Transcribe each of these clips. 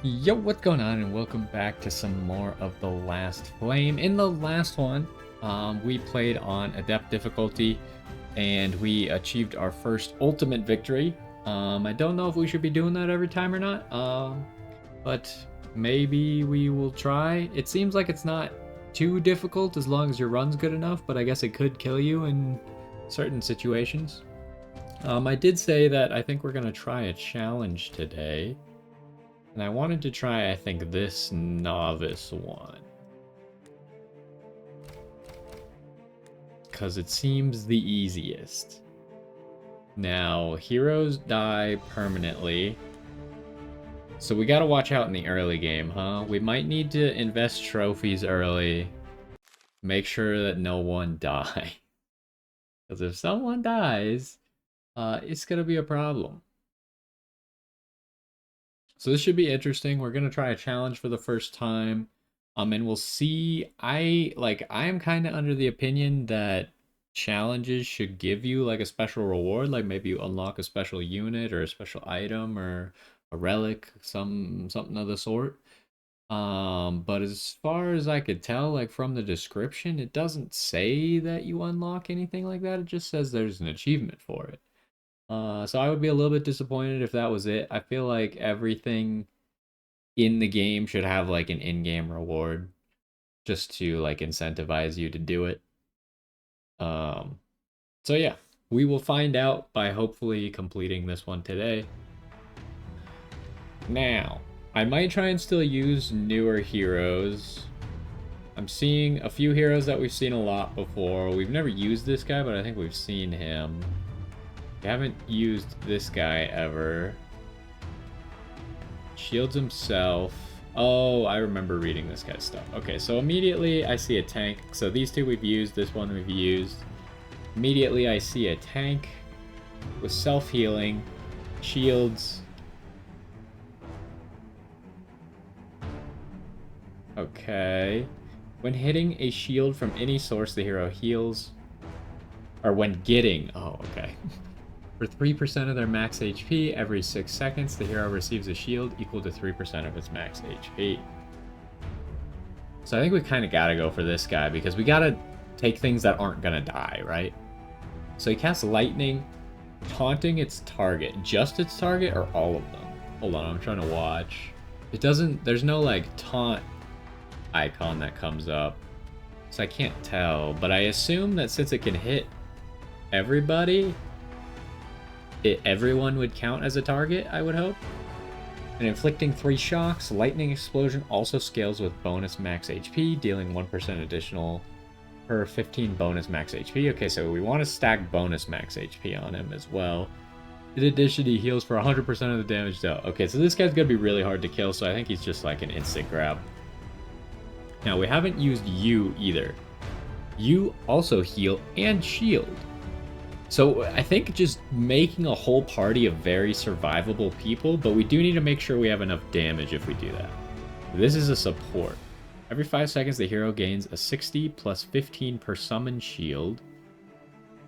Yo, what's going on, and welcome back to some more of The Last Flame. In the last one, we played on Adept difficulty, and we achieved our first ultimate victory. I don't know if we should be doing that every time or not, but maybe we will try. It seems like it's not too difficult as long as your run's good enough, but I guess it could kill you in certain situations. I did say that I think we're going to try a challenge today. And I wanted to try, I think, this novice one. Because it seems the easiest. Now, heroes die permanently. So we gotta watch out in the early game, huh? We might need to invest trophies early. Make sure that no one dies. Because if someone dies, it's gonna be a problem. So this should be interesting. We're gonna try a challenge for the first time. And we'll see. I am kind of under the opinion that challenges should give you like a special reward, like maybe you unlock a special unit or a special item or a relic, something of the sort. But as far as I could tell, like from the description, it doesn't say that you unlock anything like that. It just says there's an achievement for it. So I would be a little bit disappointed if that was it. I feel like everything in the game should have like an in-game reward just to like incentivize you to do it. Um so yeah, we will find out by hopefully completing this one today. Now, I might try and still use newer heroes. I'm seeing a few heroes that we've seen a lot before. We've never used this guy, but I think we've seen him. We haven't used this guy ever. Shields himself. Oh, I remember reading this guy's stuff. Okay, so immediately I see a tank. So these two we've used, this one we've used. Immediately I see a tank with self-healing, shields. Okay. When hitting a shield from any source, the hero heals. Or when getting... Oh, okay. For 3% of their max HP, every 6 seconds, the hero receives a shield equal to 3% of its max HP. So I think we kind of got to go for this guy, because we got to take things that aren't going to die, right? So he casts Lightning, taunting its target. Just its target, or all of them? Hold on, I'm trying to watch. It doesn't... There's no, like, taunt icon that comes up. So I can't tell, but I assume that since it can hit everybody... everyone would count as a target, I would hope. And inflicting 3 shocks, Lightning Explosion also scales with bonus max HP, dealing 1% additional per 15 bonus max HP. Okay, so we want to stack bonus max HP on him as well. In addition, he heals for 100% of the damage dealt. Okay, so this guy's going to be really hard to kill, so I think he's just like an instant grab. Now, we haven't used you either. You also heal and shield. So I think just making a whole party of very survivable people, but we do need to make sure we have enough damage if we do that. This is a support. Every 5 seconds, the hero gains a 60 plus 15 per summon shield.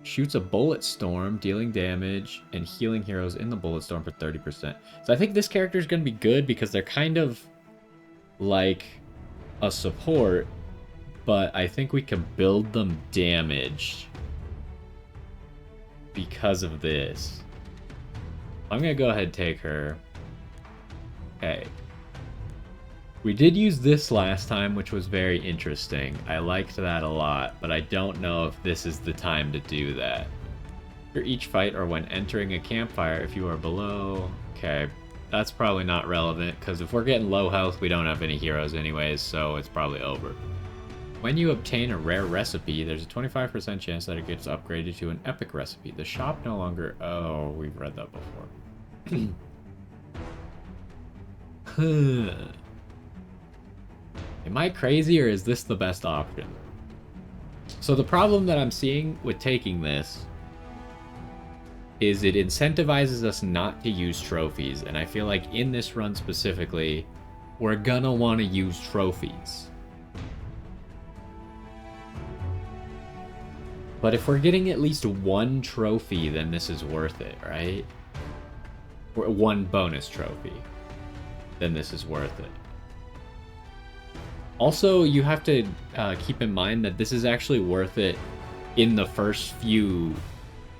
Shoots a bullet storm, dealing damage and healing heroes in the bullet storm for 30%. So I think this character is going to be good because they're kind of like a support, but I think we can build them damaged because of this. I'm gonna go ahead and take her. Okay. We did use this last time, which was very interesting. I liked that a lot, but I don't know if this is the time to do that. For each fight or when entering a campfire, if you are below... Okay, that's probably not relevant, because if we're getting low health, we don't have any heroes anyways, so it's probably over. When you obtain a rare recipe, there's a 25% chance that it gets upgraded to an epic recipe. The shop no longer... Oh, we've read that before. Am I crazy, or is this the best option? So the problem that I'm seeing with taking this is it incentivizes us not to use trophies. And I feel like in this run specifically, we're gonna want to use trophies. But if we're getting at least one trophy, then this is worth it, right? Or one bonus trophy. then this is worth it. Also, you have to keep in mind that this is actually worth it in the first few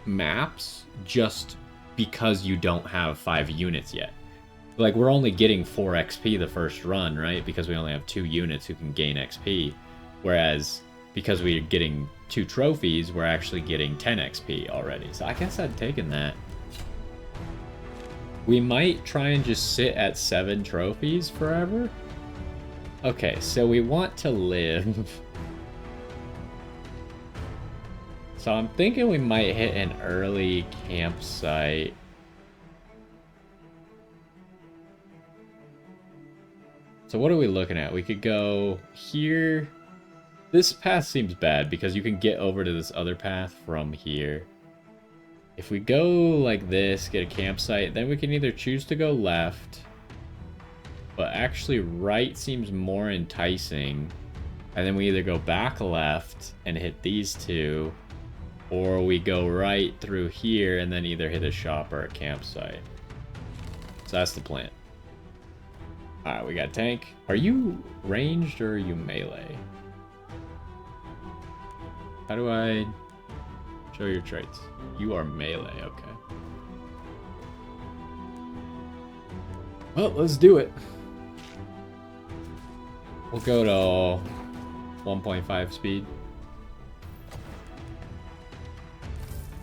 maps, just because you don't have 5 units yet. Like, we're only getting 4 XP the first run, right? Because we only have 2 units who can gain XP. Whereas, because we're getting 2 trophies, we're actually getting 10 XP already. So I guess I'd taken that. We might try and just sit at 7 trophies forever. Okay, so we want to live. So I'm thinking we might hit an early campsite. So what are we looking at? We could go here. This path seems bad because you can get over to this other path from here. If we go like this, get a campsite, then we can either choose to go left, but actually right seems more enticing. And then we either go back left and hit these 2, or we go right through here and then either hit a shop or a campsite. So that's the plan. Alright, we got tank. Are you ranged or are you melee? How do I show your traits? You are melee, okay. Well, let's do it. We'll go to 1.5 speed.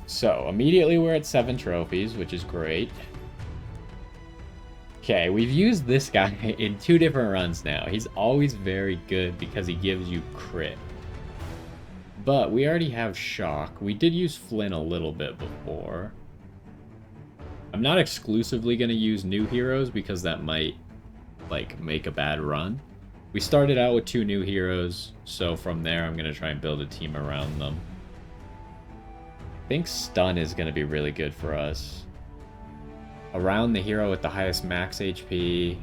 So, immediately we're at 7 trophies, which is great. Okay, we've used this guy in 2 different runs now. He's always very good because he gives you crit. But we already have shock. We did use Flynn a little bit before. I'm not exclusively going to use new heroes because that might, like, make a bad run. We started out with 2 new heroes, so from there I'm going to try and build a team around them. I think stun is going to be really good for us. Around the hero with the highest max HP.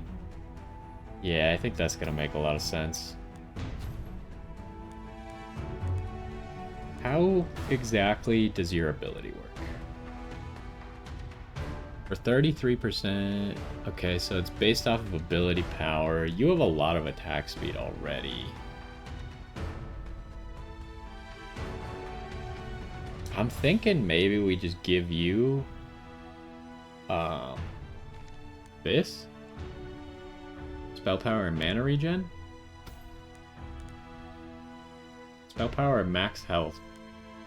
Yeah, I think that's going to make a lot of sense. How exactly does your ability work? For 33%... Okay, so it's based off of ability power. You have a lot of attack speed already. I'm thinking maybe we just give you... this? Spell power and mana regen? Spell power and max health.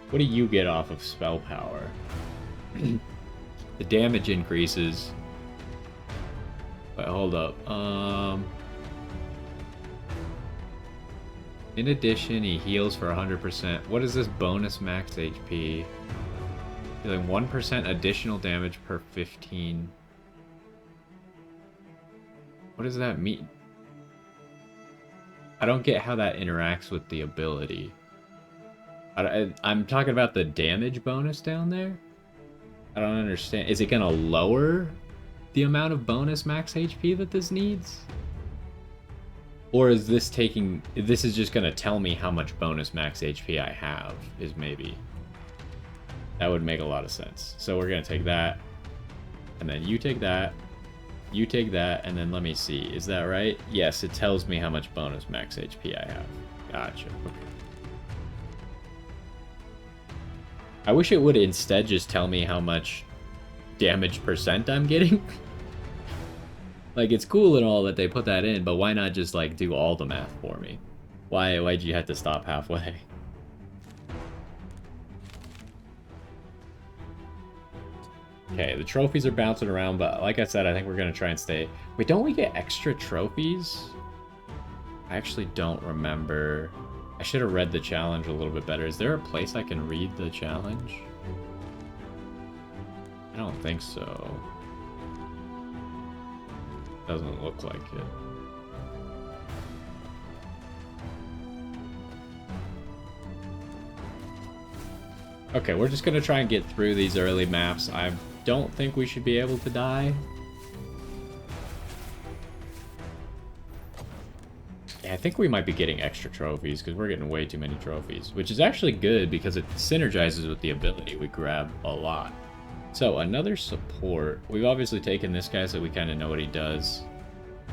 What do you get off of spell power? The damage increases. Wait, hold up. In addition, he heals for 100%. What is this bonus max HP? Dealing 1% additional damage per 15. What does that mean? I don't get how that interacts with the ability. I'm talking about the damage bonus down there? I don't understand. Is it going to lower the amount of bonus max HP that this needs? Or is this taking... This is just going to tell me how much bonus max HP I have, is maybe... That would make a lot of sense. So we're going to take that. And then you take that. You take that. And then let me see. Is that right? Yes, it tells me how much bonus max HP I have. Gotcha. Okay. I wish it would instead just tell me how much damage percent I'm getting. Like, it's cool and all that they put that in, but why not just, like, do all the math for me? Why'd you have to stop halfway? Okay, the trophies are bouncing around, but like I said, I think we're going to try and stay... Wait, don't we get extra trophies? I actually don't remember. I should have read the challenge a little bit better. Is there a place I can read the challenge? I don't think so. Doesn't look like it. Okay, we're just going to try and get through these early maps. I don't think we should be able to die. Yeah, I think we might be getting extra trophies because we're getting way too many trophies, which is actually good because it synergizes with the ability. We grab a lot. So, another support. We've obviously taken this guy so we kind of know what he does.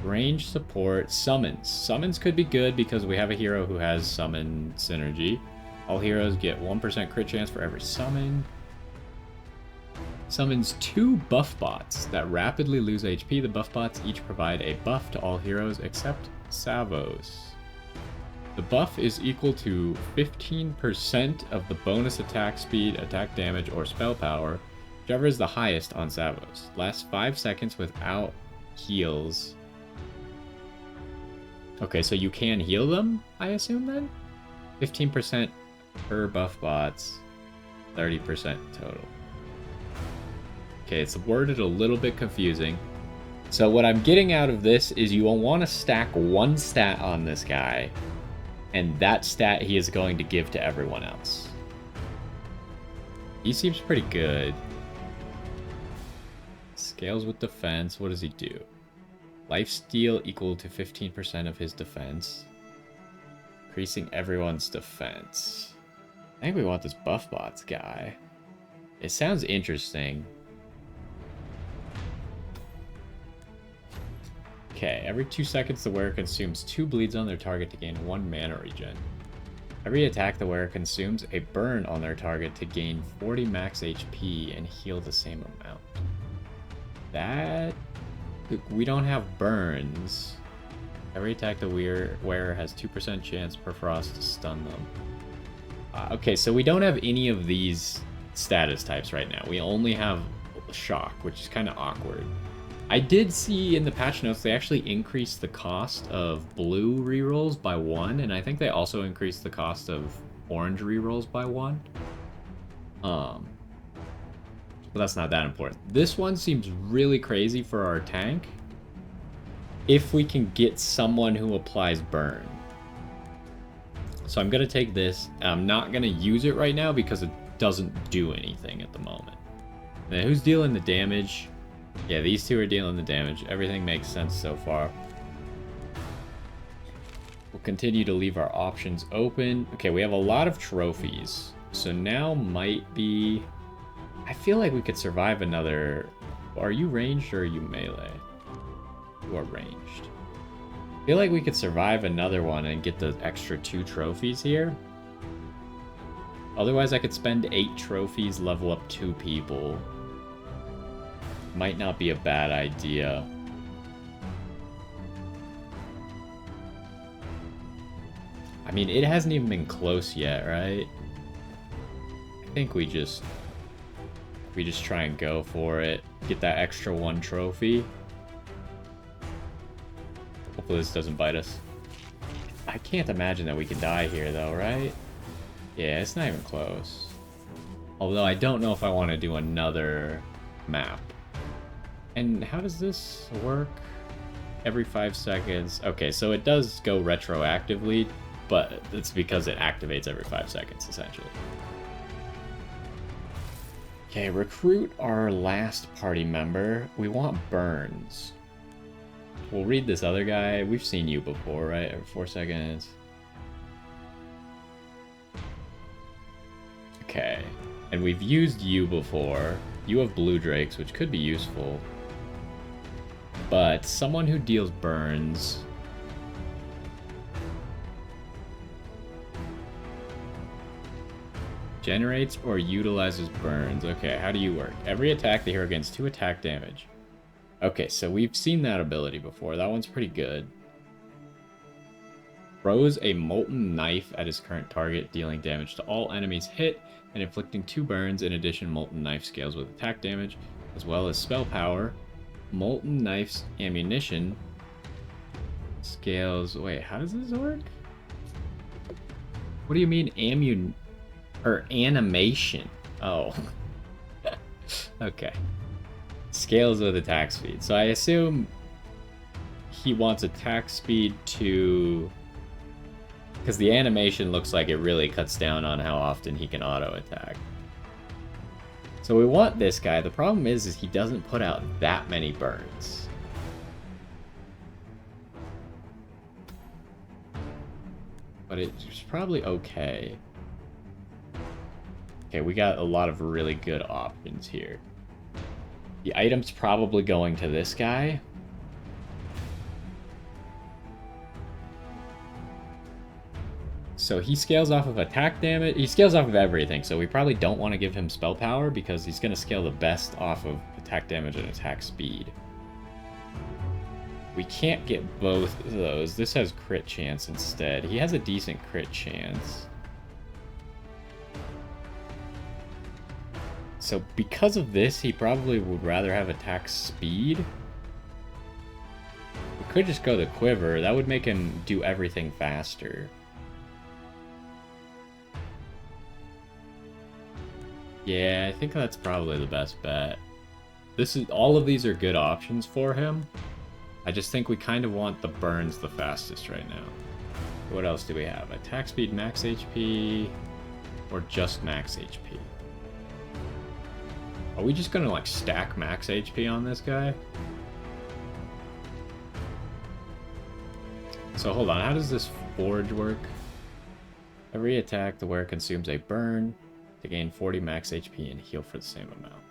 Range support, summons. Summons could be good because we have a hero who has summon synergy. All heroes get 1% crit chance for every summon. Summons 2 buff bots that rapidly lose HP. The buff bots each provide a buff to all heroes except Savos. The buff is equal to 15% of the bonus attack speed, attack damage, or spell power, whichever is the highest on Savos. Lasts 5 seconds without heals. Okay, so you can heal them, I assume then? 15% per buff bots, 30% total. Okay, it's worded a little bit confusing. So what I'm getting out of this is you will want to stack one stat on this guy, and that stat he is going to give to everyone else. He seems pretty good. Scales with defense, what does he do? Lifesteal equal to 15% of his defense. Increasing everyone's defense. I think we want this buff bots guy. It sounds interesting. Okay, every 2 seconds the wearer consumes 2 bleeds on their target to gain 1 mana regen. Every attack the wearer consumes a burn on their target to gain 40 max HP and heal the same amount. That... we don't have burns. Every attack the wearer has 2% chance per frost to stun them. Okay, so we don't have any of these status types right now. We only have shock, which is kind of awkward. I did see in the patch notes they actually increased the cost of blue rerolls by 1, and I think they also increased the cost of orange rerolls by 1. But that's not that important. This one seems really crazy for our tank. If we can get someone who applies burn. So I'm going to take this. I'm not going to use it right now because it doesn't do anything at the moment. Now, who's dealing the damage? Yeah, these two are dealing the damage. Everything makes sense so far. We'll continue to leave our options open. Okay, we have a lot of trophies. So now might be... I feel like we could survive another... Are you ranged or are you melee? You are ranged. I feel like we could survive another one and get the extra 2 trophies here. Otherwise, I could spend 8 trophies, level up 2 people. Might not be a bad idea. I mean, it hasn't even been close yet, right? I think we just try and go for it. Get that extra 1 trophy. Hopefully this doesn't bite us. I can't imagine that we can die here though, right? Yeah, it's not even close. Although I don't know if I want to do another map. And how does this work? Every 5 seconds. Okay, so it does go retroactively, but it's because it activates every 5 seconds, essentially. Okay, recruit our last party member. We want Burns. We'll read this other guy. We've seen you before, right? Every 4 seconds. Okay. And we've used you before. You have blue drakes, which could be useful. But someone who deals burns. Generates or utilizes burns. Okay, how do you work? Every attack the hero gains 2 attack damage. Okay, so we've seen that ability before. That one's pretty good. Throws a molten knife at his current target, dealing damage to all enemies hit and inflicting 2 burns. In addition, molten knife scales with attack damage, as well as spell power. Molten knife's ammunition scales... Wait, how does this work? What do you mean animation? Oh. Okay. Scales with attack speed. So I assume he wants attack speed to... Because the animation looks like it really cuts down on how often he can auto-attack. So we want this guy. The problem is he doesn't put out that many burns. But it's probably okay. Okay, we got a lot of really good options here. The item's probably going to this guy. So he scales off of attack damage. He scales off of everything, so we probably don't want to give him spell power because he's going to scale the best off of attack damage and attack speed. We can't get both of those. This has crit chance instead. He has a decent crit chance. So because of this, he probably would rather have attack speed. We could just go the quiver. That would make him do everything faster. Yeah, I think that's probably the best bet. All of these are good options for him. I just think we kind of want the burns the fastest right now. What else do we have? Attack speed, max HP, or just max HP? Are we just gonna like stack max HP on this guy? So hold on, how does this forge work? Every attack the wearer consumes a burn to gain 40 max HP and heal for the same amount.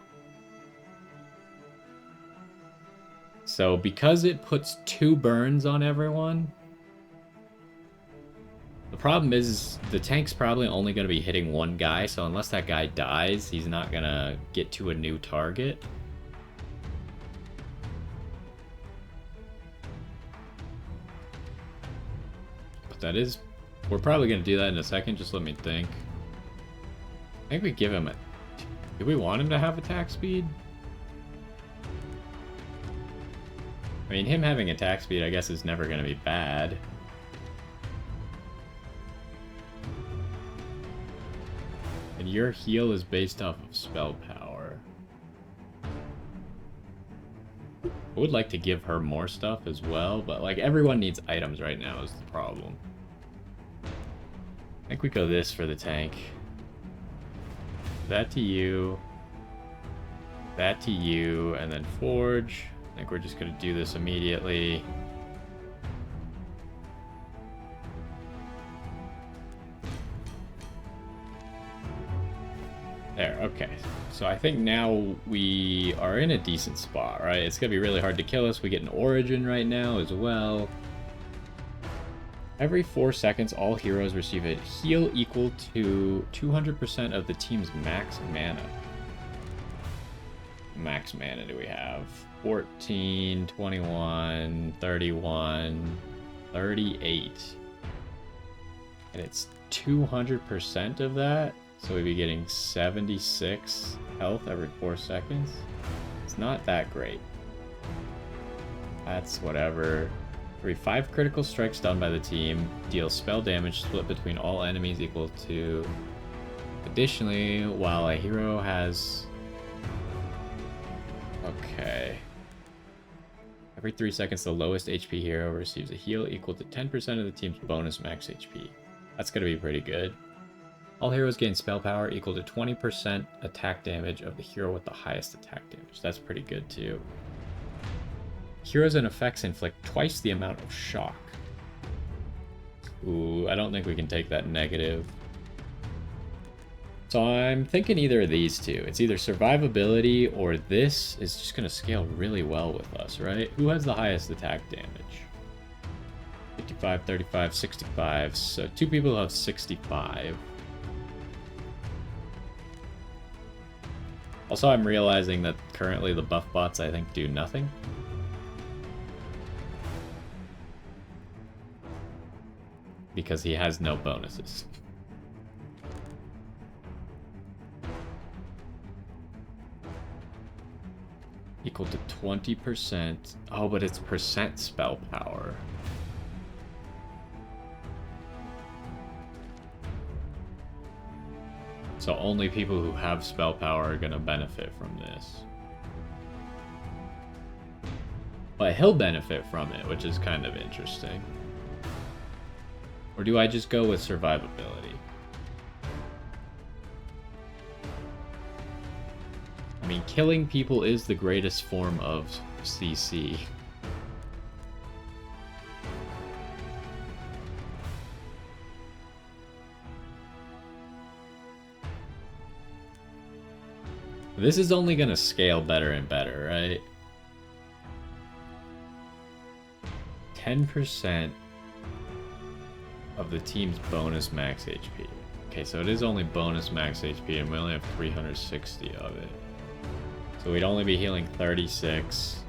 So because it puts 2 burns on everyone, the problem is the tank's probably only going to be hitting one guy, so unless that guy dies, he's not going to get to a new target. But that is... We're probably going to do that in a second, just let me think. I think we give him a... Do we want him to have attack speed? I mean, him having attack speed, I guess, is never going to be bad. And your heal is based off of spell power. I would like to give her more stuff as well, but like everyone needs items right now is the problem. I think we go this for the tank. That to you. That to you, and then forge. I think we're just going to do this immediately. There, okay. So I think now we are in a decent spot, right? It's going to be really hard to kill us. We get an origin right now as well. Every 4 seconds, all heroes receive a heal equal to 200% of the team's max mana. Max mana do we have? 14, 21, 31, 38. And it's 200% of that? So we'd be getting 76 health every 4 seconds. It's not that great. That's whatever. Every 5 critical strikes done by the team deals spell damage split between all enemies equal to... Additionally, while a hero has... Okay. Every 3 seconds, the lowest HP hero receives a heal equal to 10% of the team's bonus max HP. That's going to be pretty good. All heroes gain spell power equal to 20% attack damage of the hero with the highest attack damage. That's pretty good too. Heroes and effects inflict twice the amount of shock. Ooh, I don't think we can take that negative. So I'm thinking either of these two. It's either survivability or this is just going to scale really well with us, right? Who has the highest attack damage? 55, 35, 65. So 2 people have 65. Also, I'm realizing that currently the buff bots, I think, do nothing. Because he has no bonuses. Equal to 20%. Oh, but it's percent spell power. So only people who have spell power are going to benefit from this. But he'll benefit from it, which is kind of interesting. Or do I just go with survivability? I mean, killing people is the greatest form of CC. This is only going to scale better and better, right? 10%. of the team's bonus max HP. Okay, so it is only bonus max HP, and we only have 360 of it. So we'd only be healing 36.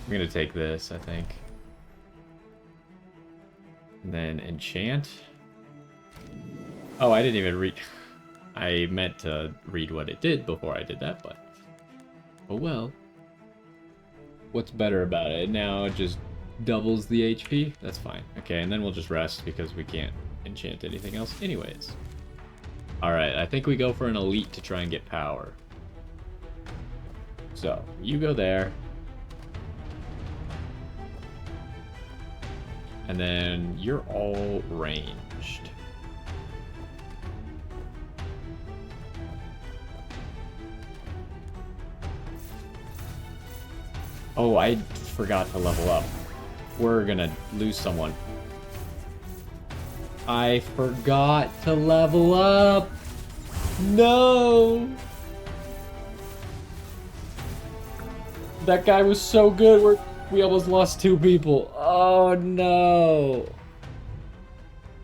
I'm gonna take this, I think. And then enchant. Oh, I didn't even read. I meant to read what it did before I did that, but oh well. What's better about it? Now it just doubles the HP? That's fine. Okay, and then we'll just rest because we can't enchant anything else anyways. Alright, I think we go for an elite to try and get power. So, you go there. And then you're all ranged. Oh, I forgot to level up. We're gonna lose someone. I forgot to level up! No! That guy was so good, we almost lost 2 people. Oh no!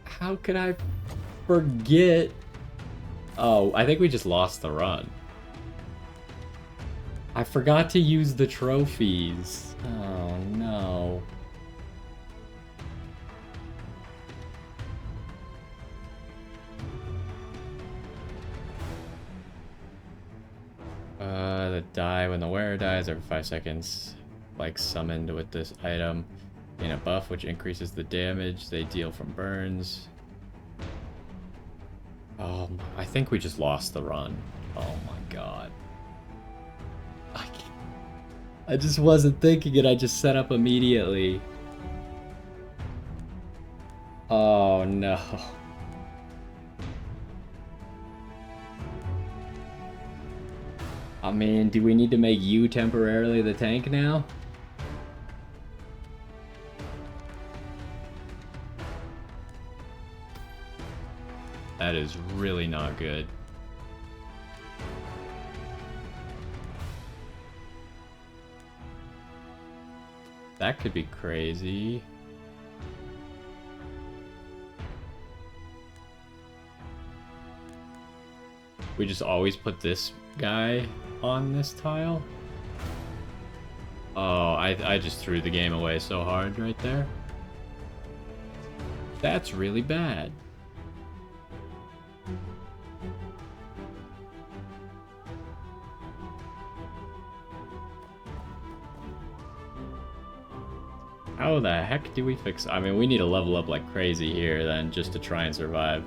How could I forget? Oh, I think we just lost the run. I forgot to use the trophies. Oh no. The die when the wearer dies every 5 seconds, like summoned with this item. Gain a buff which increases the damage they deal from burns. I think we just lost the run. Oh my god. I just wasn't thinking it, I just set up immediately. Oh no. I mean, do we need to make you temporarily the tank now? That is really not good. That could be crazy. We just always put this guy on this tile? Oh, I just threw the game away so hard right there. That's really bad. How the heck do we fix... I mean, we need to level up like crazy here then, just to try and survive.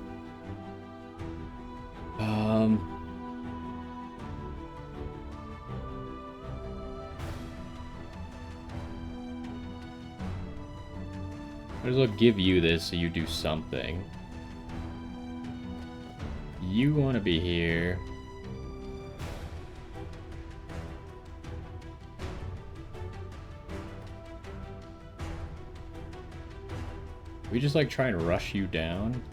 Might as well give you this so you do something. You want to be here. We just like try and rush you down.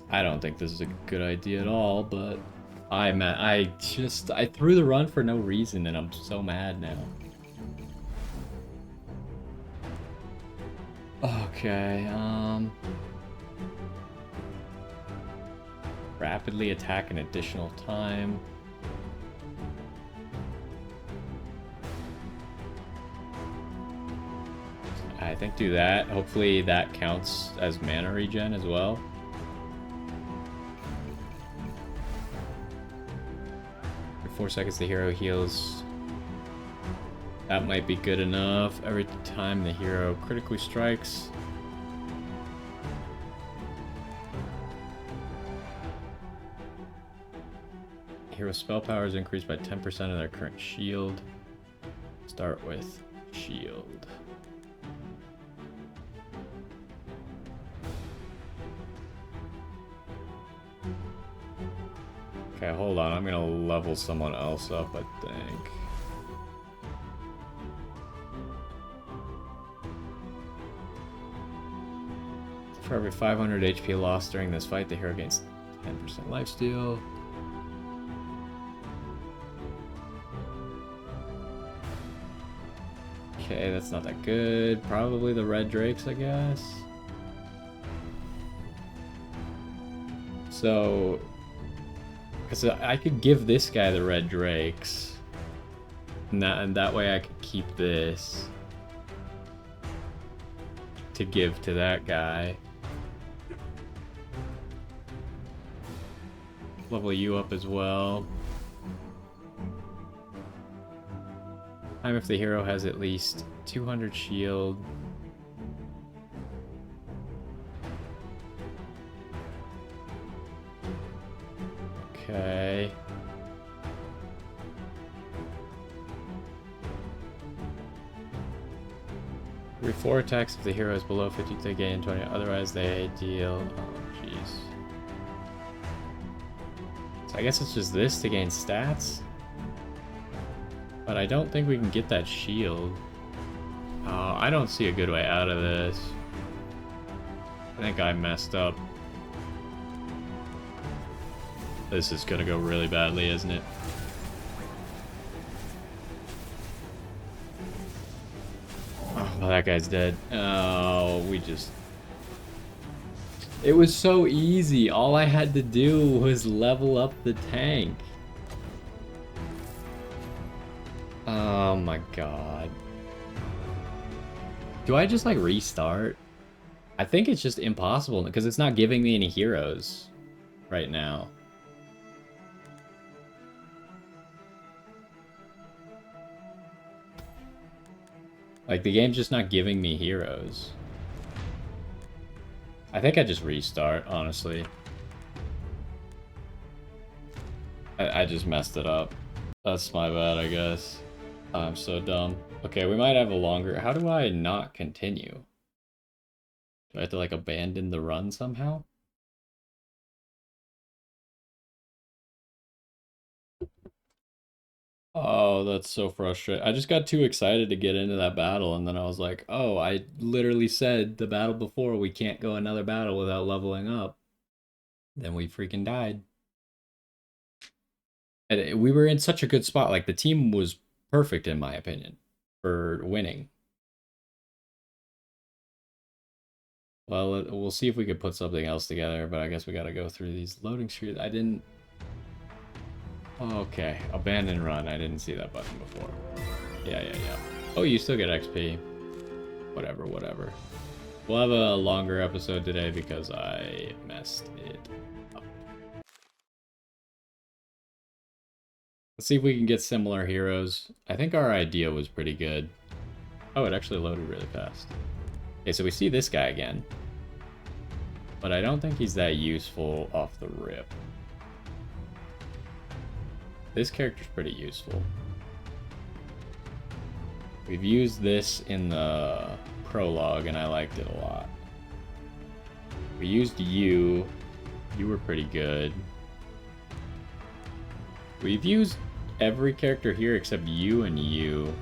I don't think this is a good idea at all, but I threw the run for no reason and I'm so mad now. Okay, rapidly attack an additional time. I think do that. Hopefully that counts as mana regen as well. For 4 seconds the hero heals. That might be good enough. Every time the hero critically strikes. Hero spell power is increased by 10% of their current shield. Start with shield. Okay, hold on. I'm gonna level someone else up, I think. For every 500 HP lost during this fight, the hero gains 10% lifesteal. Okay, that's not that good. Probably the red drakes, I guess. So, because I could give this guy the red drakes, and that way I could keep this to give to that guy. Level you up as well. Time if the hero has at least 200 shield. Okay. Every 4 attacks if the hero is below 50 to gain 20, otherwise they deal... Oh, jeez. So I guess it's just this to gain stats? But I don't think we can get that shield. Oh, I don't see a good way out of this. I think I messed up. This is gonna go really badly, isn't it? Oh, well, that guy's dead. Oh, we just... It was so easy. All I had to do was level up the tank. Oh my god. Do I just like restart? I think it's just impossible because it's not giving me any heroes right now. Like the game's just not giving me heroes. I think I just restart, honestly. I just messed it up. That's my bad, I guess. I'm so dumb. Okay, we might have a longer... How do I not continue? Do I have to, like, abandon the run somehow? Oh, that's so frustrating. I just got too excited to get into that battle, and then I was like, oh, I literally said the battle before we can't go another battle without leveling up. Then we freaking died. And we were in such a good spot. Like, the team was perfect, in my opinion, for winning. Well, we'll see if we could put something else together, but I guess we gotta go through these loading screens. I didn't... Okay, abandon run. I didn't see that button before. Yeah. Oh, you still get XP. Whatever. We'll have a longer episode today because I messed it up. Let's see if we can get similar heroes. I think our idea was pretty good. Oh, it actually loaded really fast. Okay, so we see this guy again. But I don't think he's that useful off the rip. This character's pretty useful. We've used this in the prologue, and I liked it a lot. We used you. You were pretty good. We've used every character here except you and you.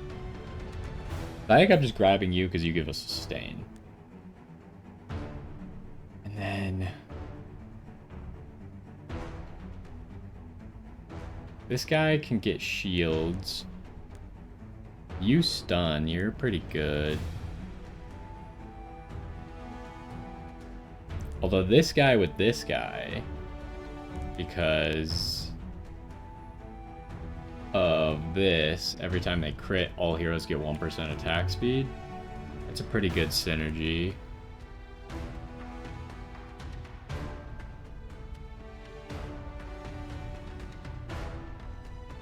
I think I'm just grabbing you because you give us sustain. And then... this guy can get shields. You stun, you're pretty good. Although this guy with this guy, because of this, every time they crit, all heroes get 1% attack speed. That's a pretty good synergy.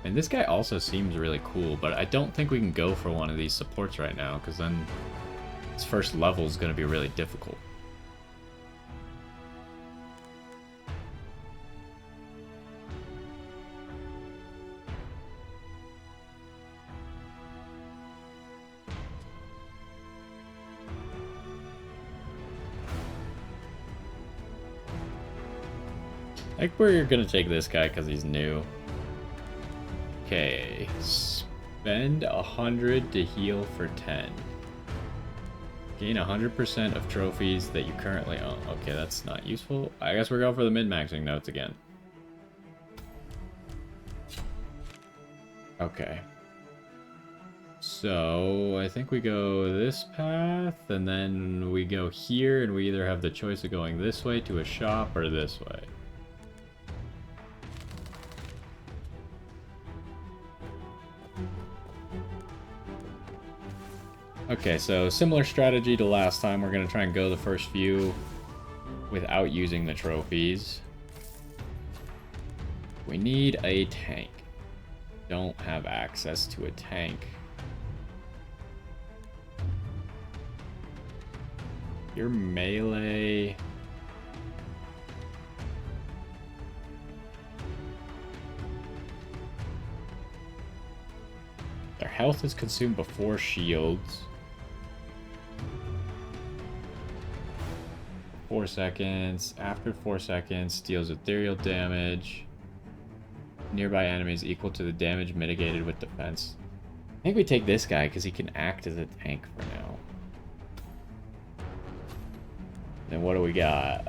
And this guy also seems really cool, but I don't think we can go for one of these supports right now, because then his first level is going to be really difficult. I think we're going to take this guy because he's new. Okay, spend 100 to heal for 10. Gain 100% of trophies that you currently own. Okay, that's not useful. I guess we're going for the min-maxing notes again. Okay. So, I think we go this path, and then we go here, and we either have the choice of going this way to a shop or this way. Okay, so similar strategy to last time. We're going to try and go the first few without using the trophies. We need a tank. Don't have access to a tank. Your melee... Their health is consumed before shields. 4 seconds. After 4 seconds, deals ethereal damage. Nearby enemies equal to the damage mitigated with defense. I think we take this guy because he can act as a tank for now. Then what do we got?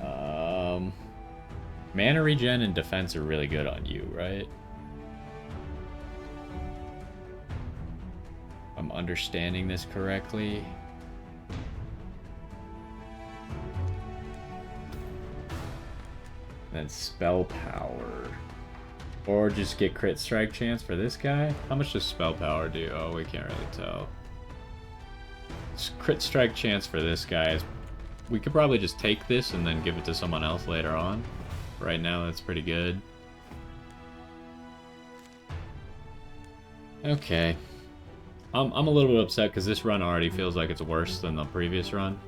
Mana regen and defense are really good on you, right? If I'm understanding this correctly. Then spell power. Or just get crit strike chance for this guy. How much does spell power do? Oh, we can't really tell. Crit strike chance for this guy is... We could probably just take this and then give it to someone else later on. Right now, that's pretty good. Okay. I'm a little bit upset because this run already feels like it's worse than the previous run.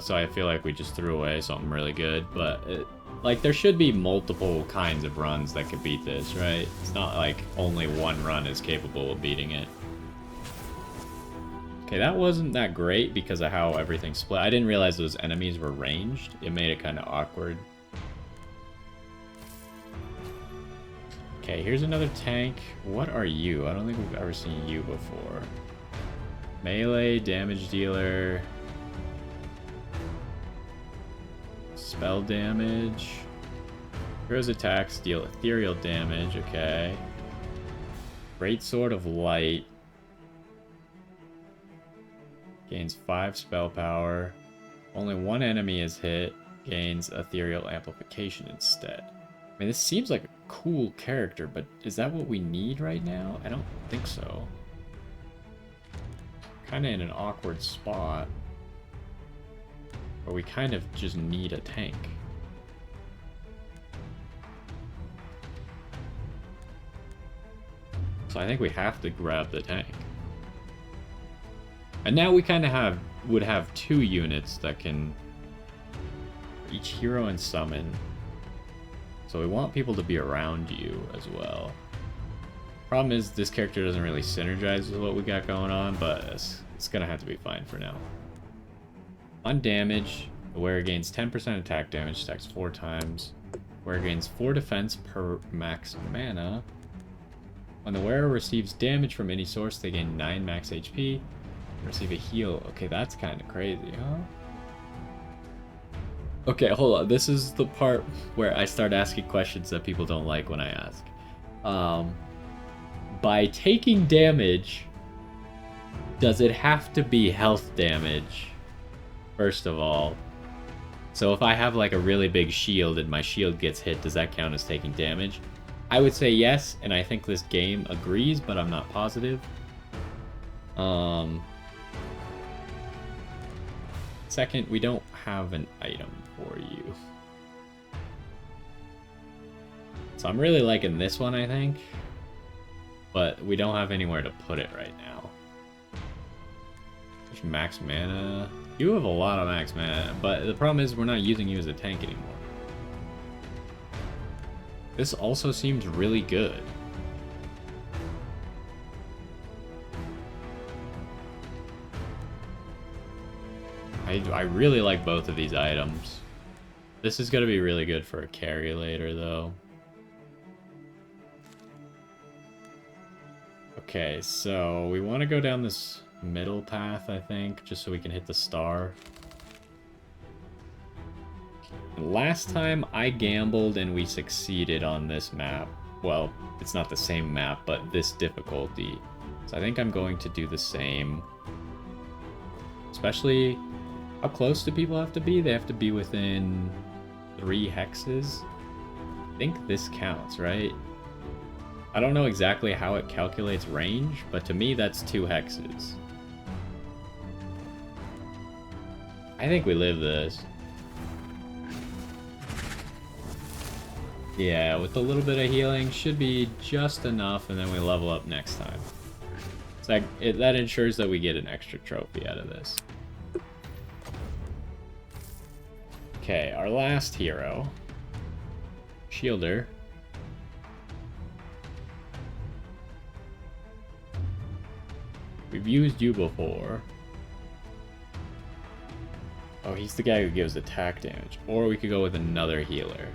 So I feel like we just threw away something really good, but like there should be multiple kinds of runs that could beat this, right? It's not like only one run is capable of beating it. Okay, that wasn't that great because of how everything split. I didn't realize those enemies were ranged. It made it kind of awkward. Okay, here's another tank. What are you? I don't think we've ever seen you before. Melee, damage dealer. Spell damage. Hero's attacks deal ethereal damage, okay. Great Sword of Light. Gains 5 spell power. Only one enemy is hit. Gains ethereal amplification instead. I mean, this seems like a cool character, but is that what we need right now? I don't think so. Kind of in an awkward spot. Or we kind of just need a tank. So I think we have to grab the tank. And now we kind of would have 2 units that can... each hero and summon. So we want people to be around you as well. Problem is, this character doesn't really synergize with what we got going on, but it's gonna have to be fine for now. On damage, the wearer gains 10% attack damage, stacks 4 times. Wearer gains 4 defense per max mana. When the wearer receives damage from any source, they gain 9 max HP. Receive a heal. Okay, that's kind of crazy, huh? Okay, hold on. This is the part where I start asking questions that people don't like when I ask. By taking damage, does it have to be health damage? First of all. So if I have like a really big shield and my shield gets hit, does that count as taking damage? I would say yes, and I think this game agrees, but I'm not positive. Second, we don't have an item for you. So I'm really liking this one, I think. But we don't have anywhere to put it right now. There's max mana. You have a lot of max mana, but the problem is we're not using you as a tank anymore. This also seems really good. I really like both of these items. This is going to be really good for a carry later, though. Okay, so we want to go down this middle path, I think, just so we can hit the star. Last time I gambled and we succeeded on this map. well, it's not the same map, but this difficulty. So I think I'm going to do the same. Especially, how close do people have to be? They have to be within 3 hexes. I think this counts, right? I don't know exactly how it calculates range, but to me that's 2 hexes. I think we live this. Yeah, with a little bit of healing, should be just enough, and then we level up next time. So that ensures that we get an extra trophy out of this. Okay, our last hero. Shielder. We've used you before. Oh, he's the guy who gives attack damage. Or we could go with another healer.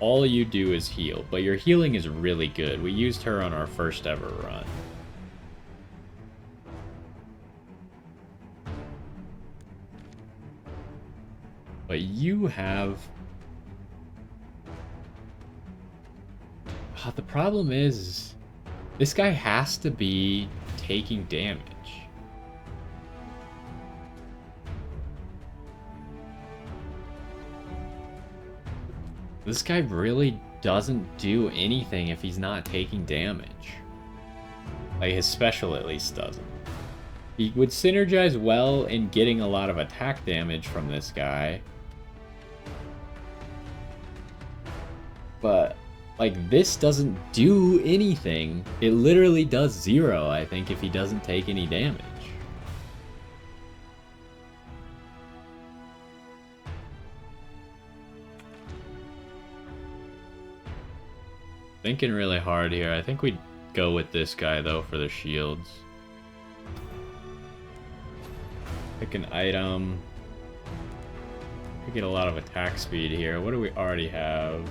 All you do is heal, but your healing is really good. We used her on our first ever run. But you have... the problem is, this guy has to be taking damage. This guy really doesn't do anything if he's not taking damage. Like, his special at least doesn't. He would synergize well in getting a lot of attack damage from this guy. But, like, this doesn't do anything. It literally does 0, I think, if he doesn't take any damage. Thinking really hard here. I think we'd go with this guy, though, for the shields. Pick an item. We get a lot of attack speed here. What do we already have?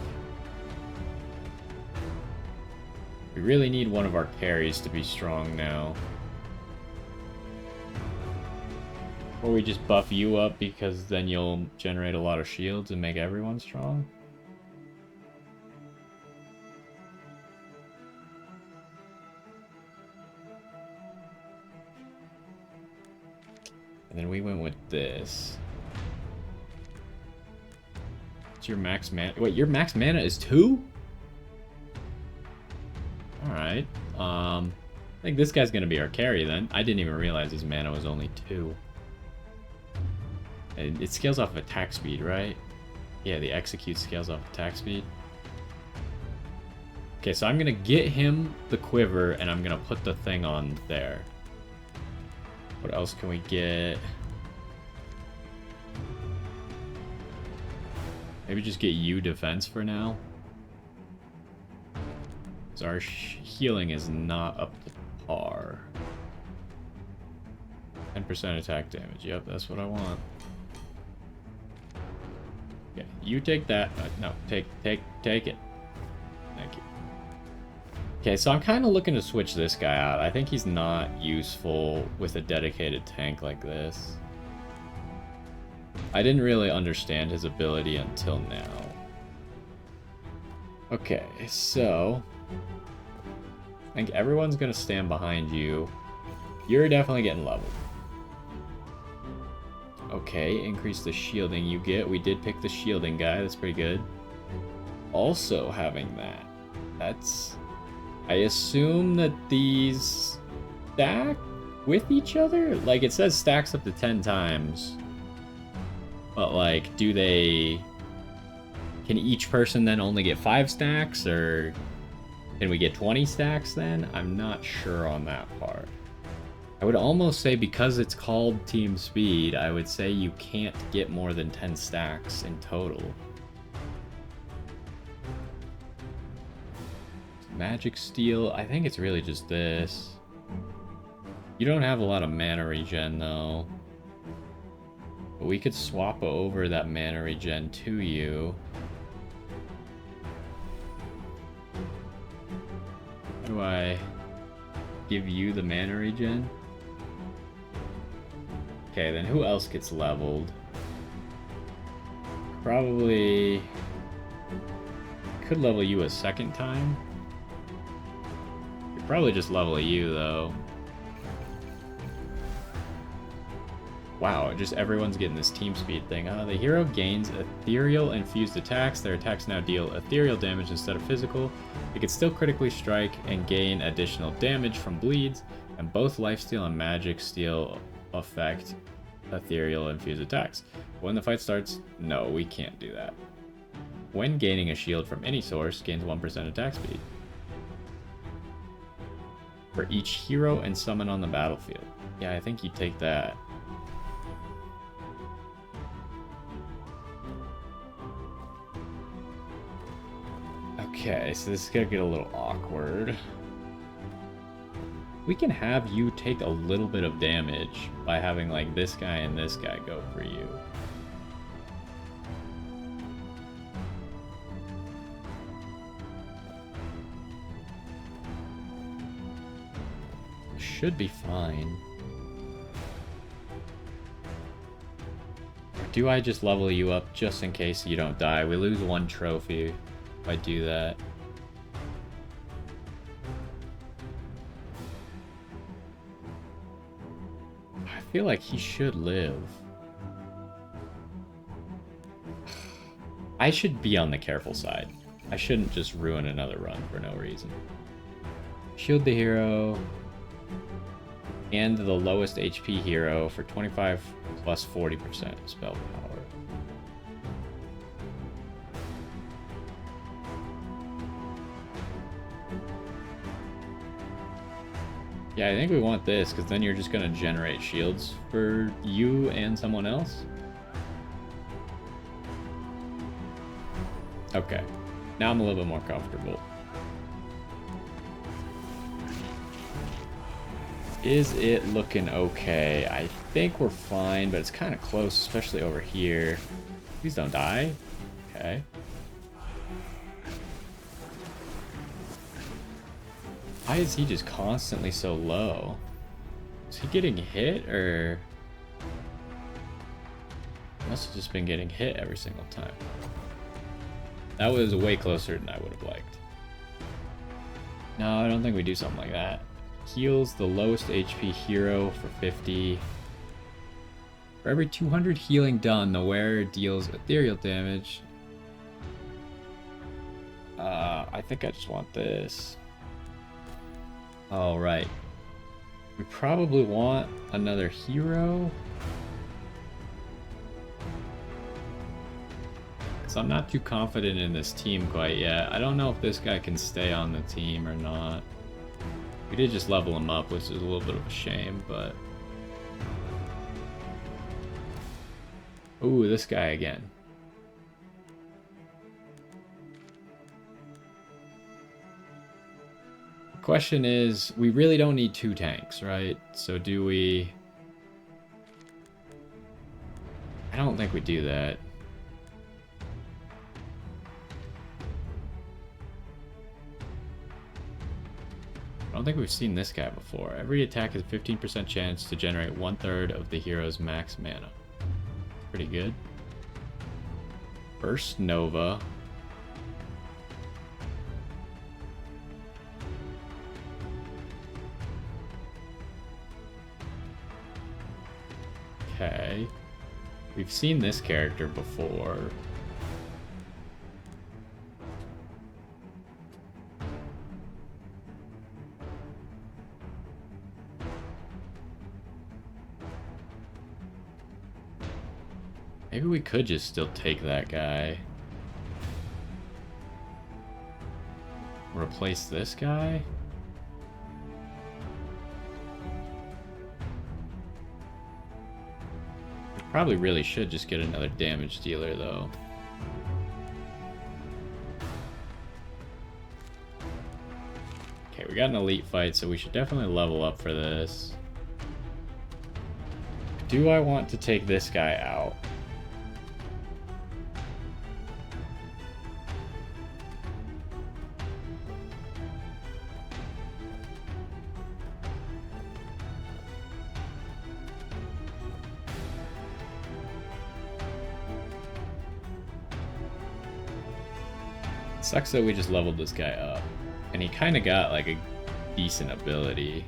We really need one of our carries to be strong now. Or we just buff you up because then you'll generate a lot of shields and make everyone strong. And then we went with this. What's your max mana? Wait, your max mana is 2? Alright. I think this guy's gonna be our carry then. I didn't even realize his mana was only 2. And it scales off of attack speed, right? Yeah, the execute scales off attack speed. Okay, so I'm gonna get him the quiver and I'm gonna put the thing on there. What else can we get? Maybe just get you defense for now. So our healing is not up to par. 10% attack damage. Yep, that's what I want. Okay, you take that. No, take it. Thank you. Okay, so I'm kind of looking to switch this guy out. I think he's not useful with a dedicated tank like this. I didn't really understand his ability until now. Okay, so... I think everyone's going to stand behind you. You're definitely getting leveled. Okay, increase the shielding you get. We did pick the shielding guy. That's pretty good. Also having that. That's... I assume that these stack with each other? Like, it says stacks up to 10 times. But, like, do they... Can each person then only get 5 stacks? Or can we get 20 stacks then? I'm not sure on that part. I would almost say because it's called Team Speed, I would say you can't get more than 10 stacks in total. Magic Steel, I think it's really just this. You don't have a lot of mana regen though. But we could swap over that mana regen to you. How do I give you the mana regen? Okay, then who else gets leveled? Probably could level you a second time. Could probably just level you though. Wow, just everyone's getting this team speed thing. The hero gains ethereal infused attacks. Their attacks now deal ethereal damage instead of physical. It can still critically strike and gain additional damage from bleeds, and both lifesteal and magic steal affect ethereal infused attacks. When the fight starts, no, we can't do that. When gaining a shield from any source, gains 1% attack speed. For each hero and summon on the battlefield. Yeah, I think you take that. Okay, so this is gonna get a little awkward. We can have you take a little bit of damage by having like this guy and this guy go for you. Should be fine. Or do I just level you up just in case you don't die? We lose 1 trophy if I do that. I feel like he should live. I should be on the careful side. I shouldn't just ruin another run for no reason. Shield the hero. And the lowest HP hero for 25 plus 40% spell power. Yeah, I think we want this, because then you're just going to generate shields for you and someone else. Okay. Now I'm a little bit more comfortable. Is it looking okay? I think we're fine, but it's kind of close, especially over here. Please don't die. Okay. Why is he just constantly so low? Is he getting hit, or... Must have just been getting hit every single time. That was way closer than I would have liked. No, I don't think we do something like that. Heals the lowest HP hero for 50. For every 200 healing done, the wearer deals ethereal damage. I think I just want this. All right. We probably want another hero. So I'm not too confident in this team quite yet. I don't know if this guy can stay on the team or not. We did just level him up, which is a little bit of a shame, but... Ooh, this guy again. The question is, we really don't need 2 tanks, right? So do we... I don't think we do that. I don't think we've seen this guy before. Every attack has a 15% chance to generate 1/3 of the hero's max mana. Pretty good. Burst Nova. Okay. We've seen this character before. Maybe we could just still take that guy. Replace this guy? We probably really should just get another damage dealer, though. Okay, we got an elite fight, so we should definitely level up for this. Do I want to take this guy out? Sucks that we just leveled this guy up. And he kind of got like a decent ability.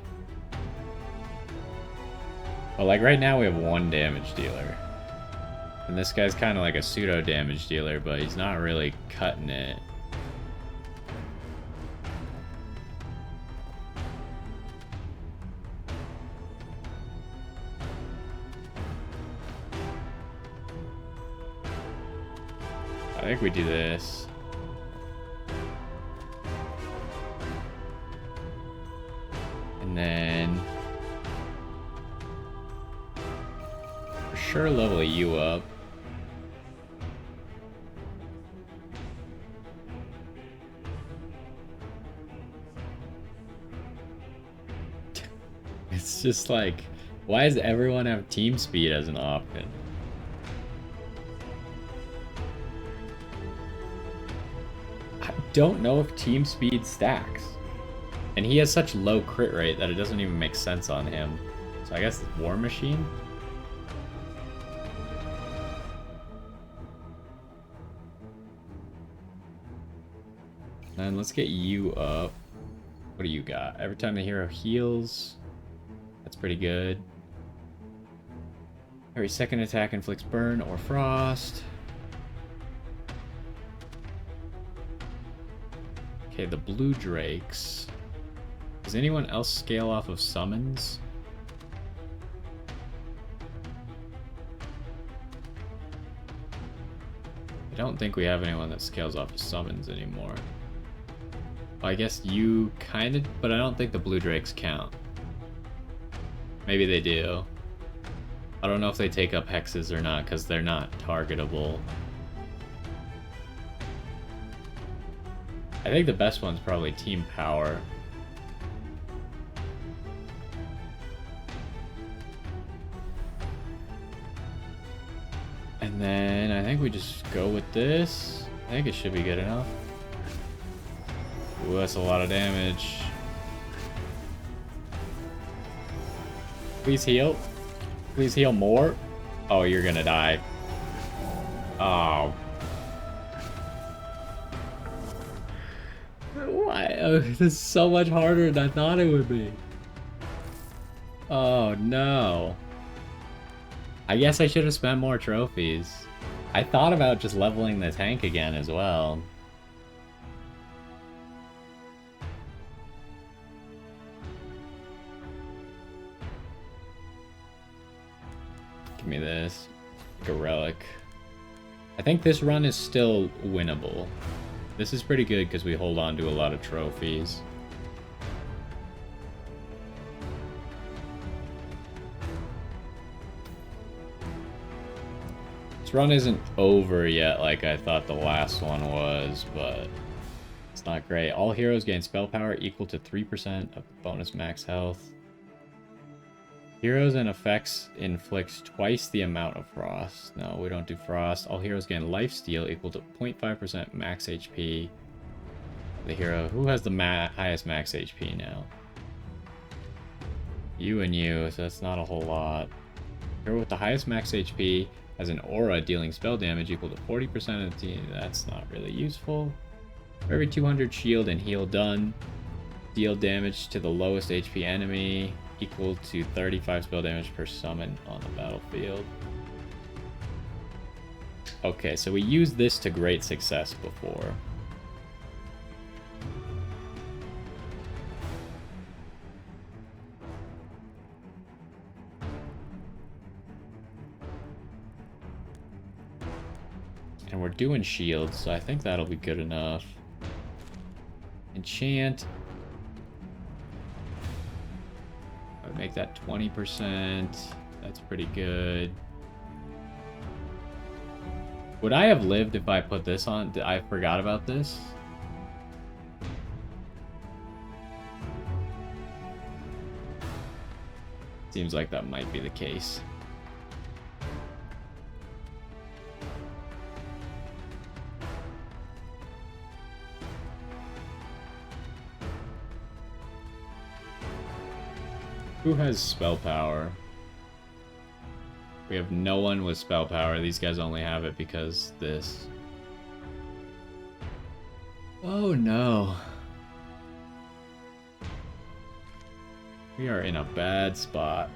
But like right now we have 1 damage dealer. And this guy's kind of like a pseudo damage dealer, but he's not really cutting it. I think we do this. And then for sure level you up. It's just like, why does everyone have team speed as an option? I don't know if team speed stacks. And he has such low crit rate that it doesn't even make sense on him. So I guess it's War Machine? And let's get you up. What do you got? Every time the hero heals, that's pretty good. Every second attack inflicts burn or frost. Okay, the blue drakes. Does anyone else scale off of summons? I don't think we have anyone that scales off of summons anymore. Well, I guess you kind of, but I don't think the blue drakes count. Maybe they do. I don't know if they take up hexes or not because they're not targetable. I think the best one's probably team power. And then I think we just go with this. I think it should be good enough. Ooh, that's a lot of damage. Please heal. Please heal more. Oh, you're gonna die. Oh. Why? Oh, this is so much harder than I thought it would be. Oh, no. I guess I should have spent more trophies. I thought about just leveling the tank again as well. Give me this. Like a relic. I think this run is still winnable. This is pretty good because we hold on to a lot of trophies. This run isn't over yet like I thought the last one was, but it's not great. All heroes gain spell power equal to 3% of bonus max health. Heroes and effects inflicts twice the amount of frost. No, we don't do frost. All heroes gain lifesteal equal to 0.5% max HP. The hero who has the highest max HP now. You and you, so that's not a whole lot. Hero with the highest max HP has an aura dealing spell damage equal to 40% of the team. That's not really useful. For every 200 shield and heal done, deal damage to the lowest HP enemy equal to 35 spell damage per summon on the battlefield. Okay, so we used this to great success before. And we're doing shields, so I think that'll be good enough. Enchant. Make that 20%. That's pretty good. Would I have lived if I put this on? I forgot about this. Seems like that might be the case. Who has spell power? We have no one with spell power. These guys only have it because this. Oh no. We are in a bad spot.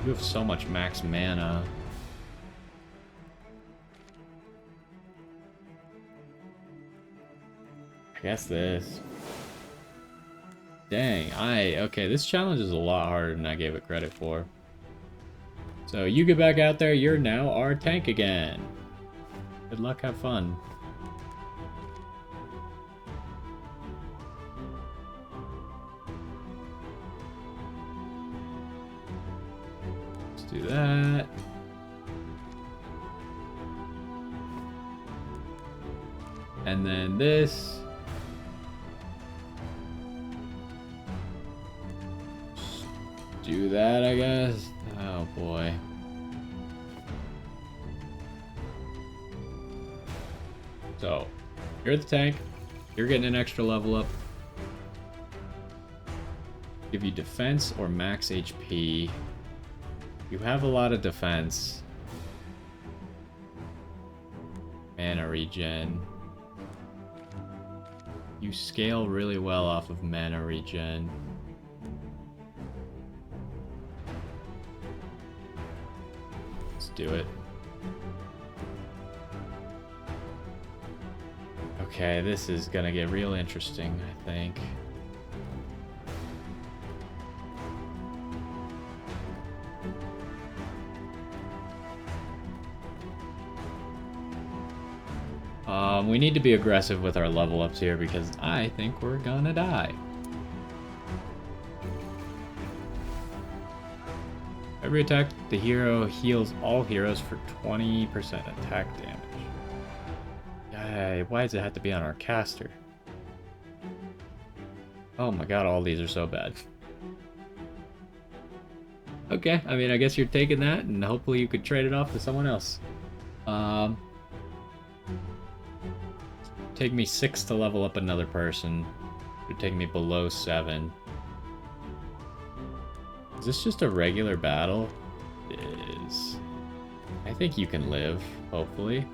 You have so much max mana. I guess this. Dang, okay, this challenge is a lot harder than I gave it credit for. So you get back out there, you're now our tank again. Good luck, have fun. Let's do that. And then this. Do that, I guess. Oh boy. So, you're the tank. You're getting an extra level up. Give you defense or max HP. You have a lot of defense. Mana regen. You scale really well off of mana regen. Let's do it. Okay, this is gonna get real interesting, I think. We need to be aggressive with our level ups here because I think we're gonna die. Every attack, the hero heals all heroes for 20% attack damage. Yay, why does it have to be on our caster? Oh my god, all these are so bad. Okay, I mean, I guess you're taking that, and hopefully you could trade it off to someone else. Take me 6 to level up another person. It would take me below 7. Is this just a regular battle? It is. I think you can live, hopefully.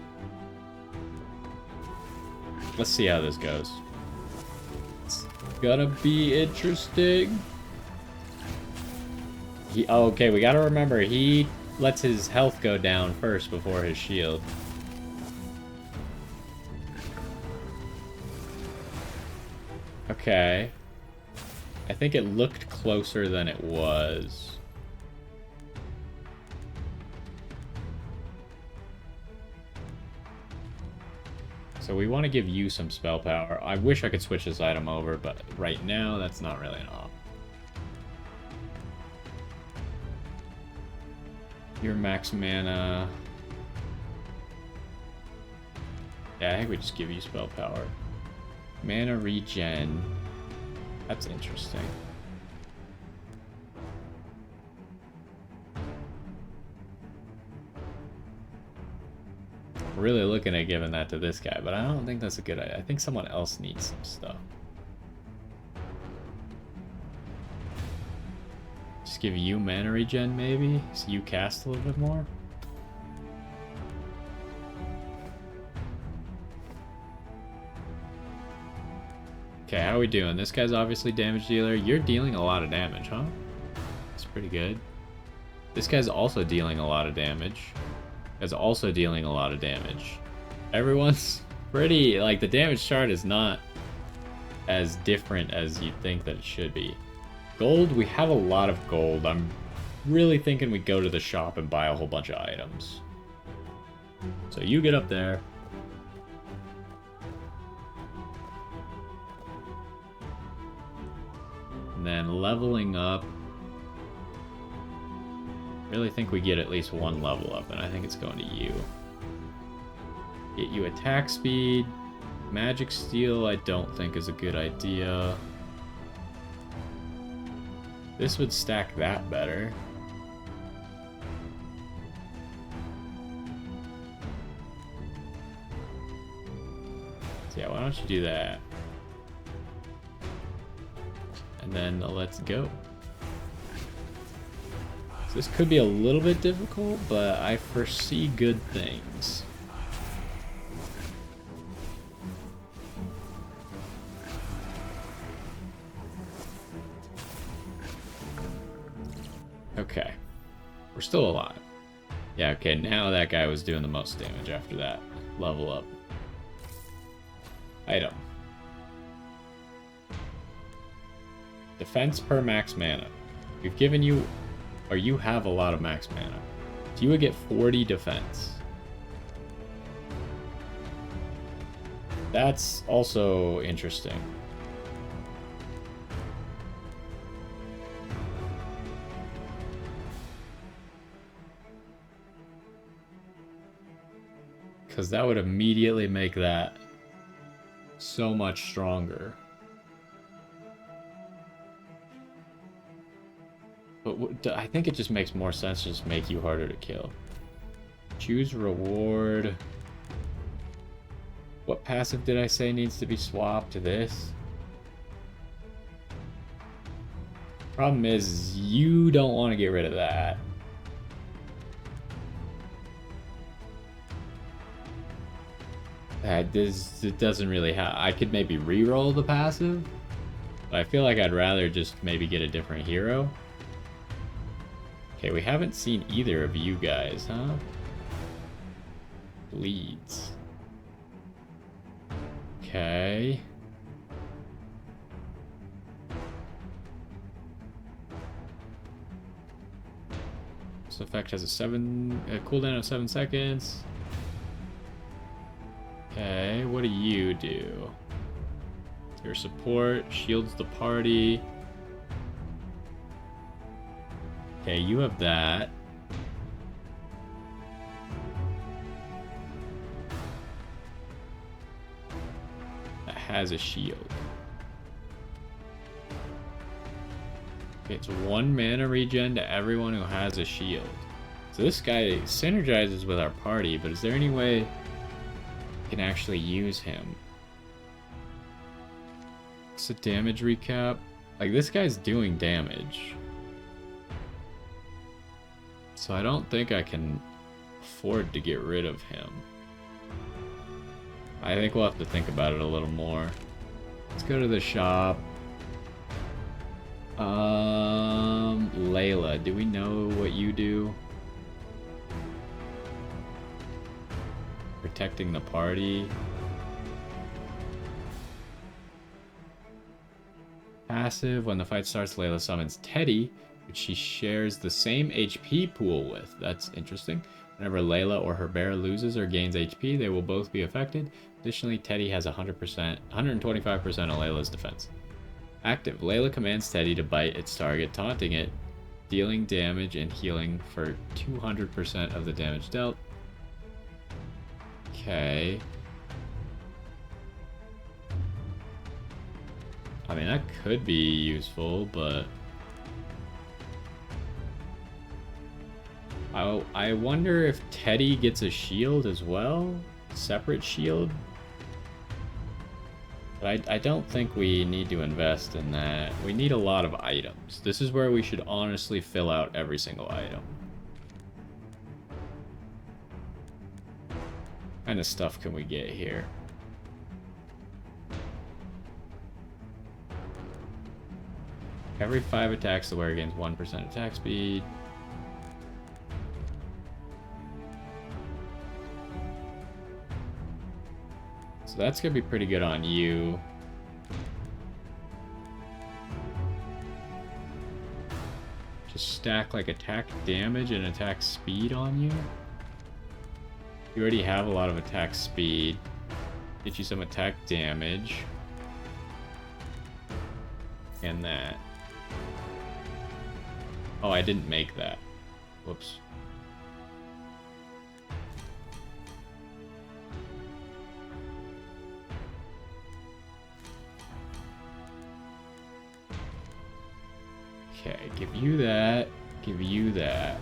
Let's see how this goes. It's gonna be interesting. Oh, okay, we gotta remember, he lets his health go down first before his shield. Okay. I think it looked closer than it was. So we want to give you some spell power. I wish I could switch this item over, but right now that's not really an option. Your max mana. Yeah, I think we just give you spell power. Mana regen. That's interesting. We're really looking at giving that to this guy, but I don't think that's a good idea. I think someone else needs some stuff. Just give you mana regen, maybe? So you cast a little bit more? Okay, how are we doing? This guy's obviously damage dealer. You're dealing a lot of damage, huh? That's pretty good. This guy's also dealing a lot of damage. Is also dealing a lot of damage. Everyone's pretty, like, the damage chart is not as different as you'd think that it should be. Gold, we have a lot of gold. I'm really thinking we go to the shop and buy a whole bunch of items. So you get up there. And then leveling up. Really think we get at least one level up, and I think it's going to you. Get you attack speed. Magic steal I don't think is a good idea. This would stack that better. So yeah, why don't you do that? And then let's go. So this could be a little bit difficult, but I foresee good things. Okay. We're still alive. Yeah, okay, now that guy was doing the most damage after that. Level up. Item. Defense per max mana. We've given you, or you have a lot of max mana. So you would get 40 defense. That's also interesting. Because that would immediately make that so much stronger. But I think it just makes more sense to just make you harder to kill. Choose reward. What passive did I say needs to be swapped to this? Problem is, you don't want to get rid of that. It doesn't really have. I could maybe re-roll the passive, but I feel like I'd rather just maybe get a different hero. Okay, we haven't seen either of you guys, huh? Bleeds. Okay. This effect has a cooldown of 7 seconds. Okay, what do you do? Your support shields the party. Okay, you have that. That has a shield. Okay, it's 1 mana regen to everyone who has a shield. So this guy synergizes with our party, but is there any way we can actually use him? It's a damage recap. Like, this guy's doing damage. So I don't think I can afford to get rid of him. I think we'll have to think about it a little more. Let's go to the shop. Layla, do we know what you do? Protecting the party. Passive, when the fight starts, Layla summons Teddy, which she shares the same HP pool with. That's interesting. Whenever Layla or her bear loses or gains HP, they will both be affected. Additionally, Teddy has 125% of Layla's defense. Active, Layla commands Teddy to bite its target, taunting it, dealing damage and healing for 200% of the damage dealt. Okay. I mean, that could be useful, but I wonder if Teddy gets a shield as well? Separate shield? But I don't think we need to invest in that. We need a lot of items. This is where we should honestly fill out every single item. What kind of stuff can we get here? Every 5 attacks, the wearer gains 1% attack speed. So that's gonna be pretty good on you. Just stack like attack damage and attack speed on you. You already have a lot of attack speed. Get you some attack damage. And that. Oh, I didn't make that. Whoops. Okay, give you that. Give you that.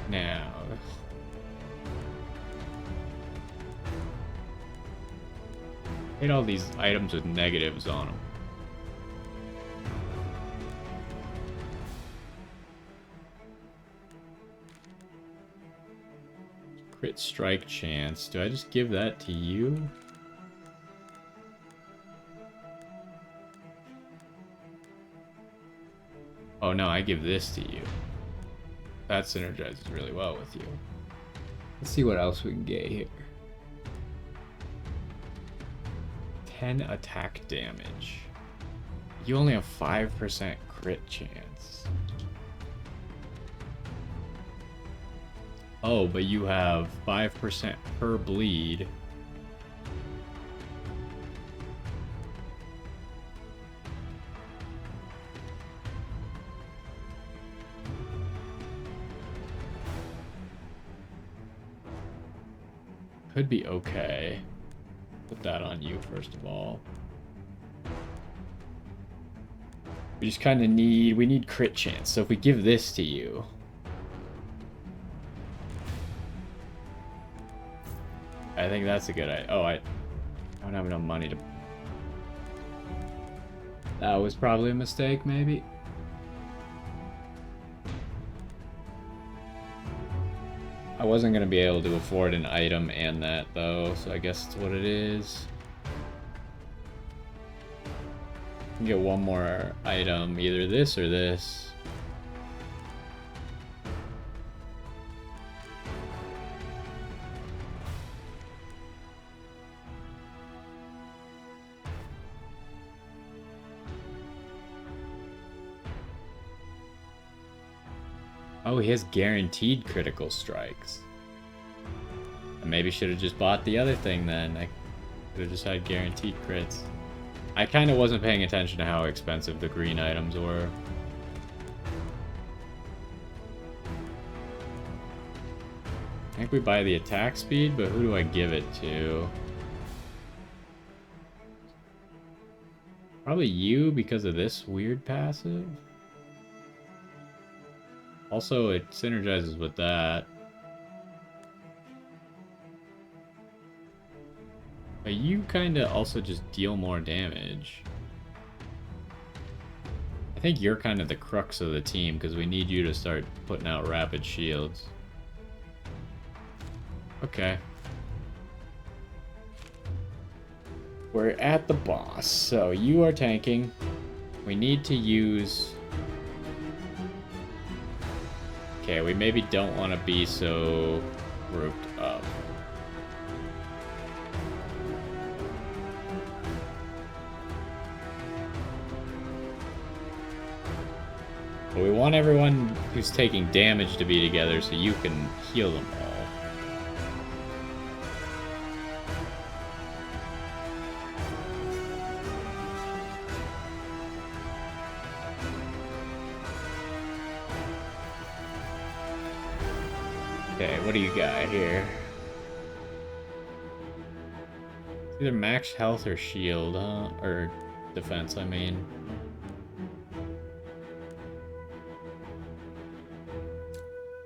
Now. Hate all these items with negatives on them. Crit strike chance. Do I just give that to you? Oh no, I give this to you. That synergizes really well with you. Let's see what else we can get here. 10 attack damage. You only have 5% crit chance. Oh, but you have 5% per bleed. Could be okay. Put that on you first of all. We just kind of need crit chance. So if we give this to you, I think that's a good idea. Oh, I don't have enough money to... That was probably a mistake, maybe. I wasn't going to be able to afford an item and that, though, so I guess it's what it is. I can get one more item, either this or this. Oh, he has guaranteed critical strikes. I maybe should have just bought the other thing then. I could have just had guaranteed crits. I kind of wasn't paying attention to how expensive the green items were. I think we buy the attack speed, but who do I give it to? Probably you because of this weird passive. Also, it synergizes with that. But you kind of also just deal more damage. I think you're kind of the crux of the team because we need you to start putting out rapid shields. Okay. We're at the boss, so you are tanking. We need to use... Okay, we maybe don't want to be so grouped up. But we want everyone who's taking damage to be together so you can heal them all. Okay, what do you got here? It's either max health or shield, huh? Or defense, I mean.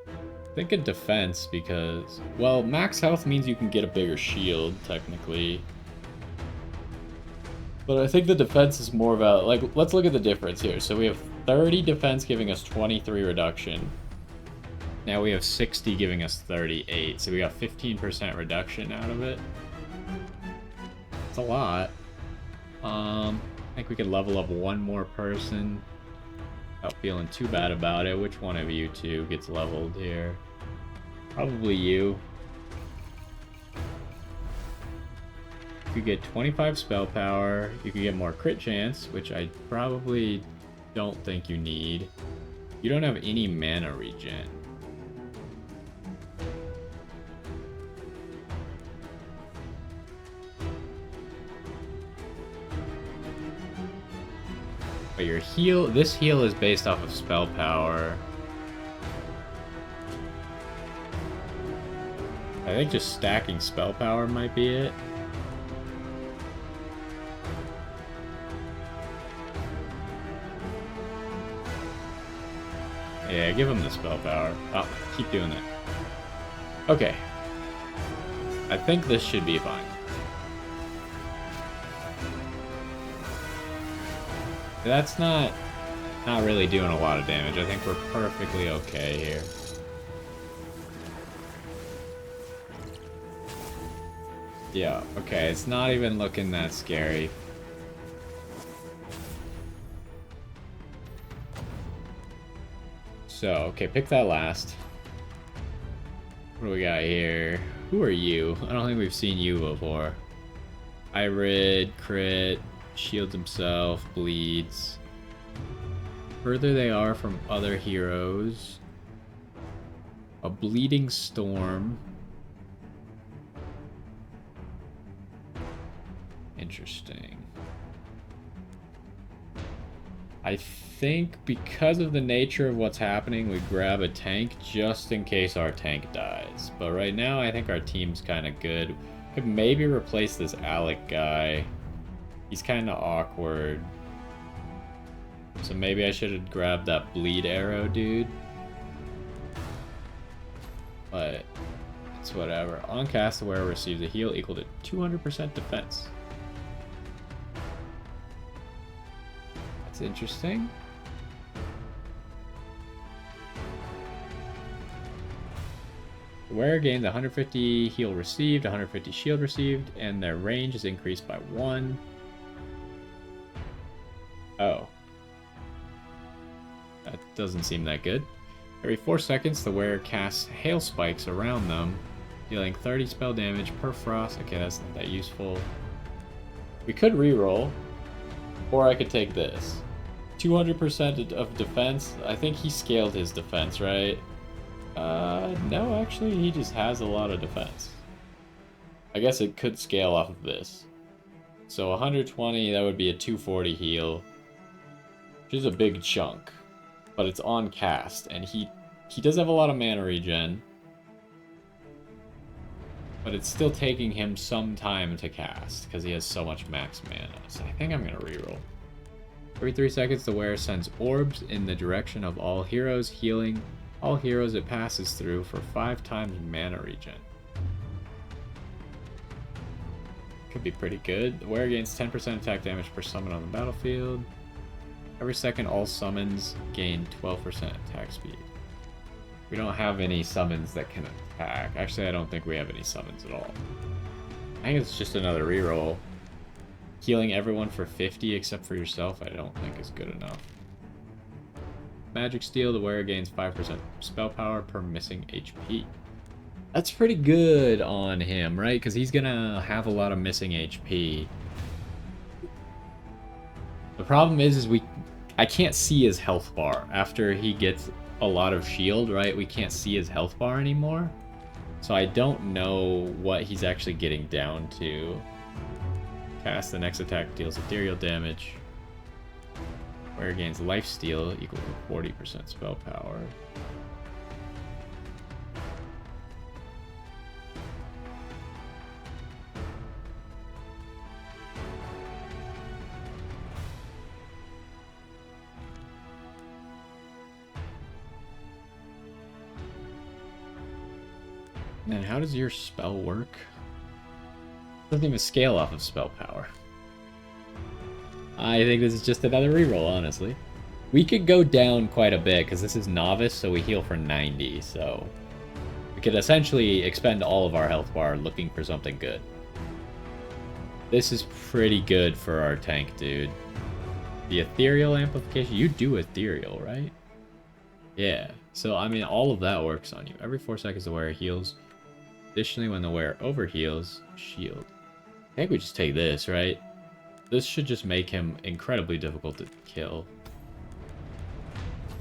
I think a defense because, well, max health means you can get a bigger shield, technically. But I think the defense is more about, like, let's look at the difference here. So we have 30 defense giving us 23 reduction. Now we have 60 giving us 38, so we got 15% reduction out of it. It's a lot. I think we could level up one more person without feeling too bad about it. Which one of you two gets leveled here? Probably you. You could get 25 spell power. You could get more crit chance, which I probably don't think you need. You don't have any mana regen. But your heal, this heal is based off of spell power. I think just stacking spell power might be it. Yeah, give him the spell power. Oh, keep doing that. Okay. I think this should be fine. That's not really doing a lot of damage. I think we're perfectly okay here. Yeah, okay, it's not even looking that scary. So, okay, pick that last. What do we got here? Who are you? I don't think we've seen you before. Irid, crit, shields himself, bleeds. Further they are from other heroes. A bleeding storm. Interesting. I think because of the nature of what's happening, we grab a tank just in case our tank dies. But right now, I think our team's kind of good. Could maybe replace this Alec guy. He's kind of awkward. So maybe I should have grabbed that bleed arrow dude. But it's whatever. On cast, the wearer receives a heal equal to 200% defense. That's interesting. The wearer gains 150 heal received, 150 shield received, and their range is increased by 1. Oh. That doesn't seem that good. Every 4 seconds, the wearer casts hail spikes around them, dealing 30 spell damage per frost. Okay, that's not that useful. We could reroll, or I could take this. 200% of defense. I think he scaled his defense, right? No, actually, he just has a lot of defense. I guess it could scale off of this. So 120, that would be a 240 heal, which is a big chunk. But it's on cast, and he does have a lot of mana regen. But it's still taking him some time to cast, because he has so much max mana. So I think I'm going to reroll. Every 3 seconds, the wearer sends orbs in the direction of all heroes, healing all heroes it passes through for 5 times mana regen. Could be pretty good. The wearer gains 10% attack damage per summon on the battlefield. Every second, all summons gain 12% attack speed. We don't have any summons that can attack. Actually, I don't think we have any summons at all. I think it's just another reroll. Healing everyone for 50 except for yourself, I don't think is good enough. Magic Steel, the wearer gains 5% spell power per missing HP. That's pretty good on him, right? Because he's gonna have a lot of missing HP. The problem is I can't see his health bar after he gets a lot of shield, right? We can't see his health bar anymore. So I don't know what he's actually getting down to. Cast, the next attack deals ethereal damage. Wearer gains lifesteal equal to 40% spell power. And how does your spell work? It doesn't even scale off of spell power. I think this is just another reroll, honestly. We could go down quite a bit, because this is Novice, so we heal for 90, so... we could essentially expend all of our health bar looking for something good. This is pretty good for our tank, dude. The ethereal amplification, you do ethereal, right? Yeah, so I mean, all of that works on you. Every 4 seconds the wearer heals. Additionally, when the wearer overheals, shield. I think we just take this, right? This should just make him incredibly difficult to kill.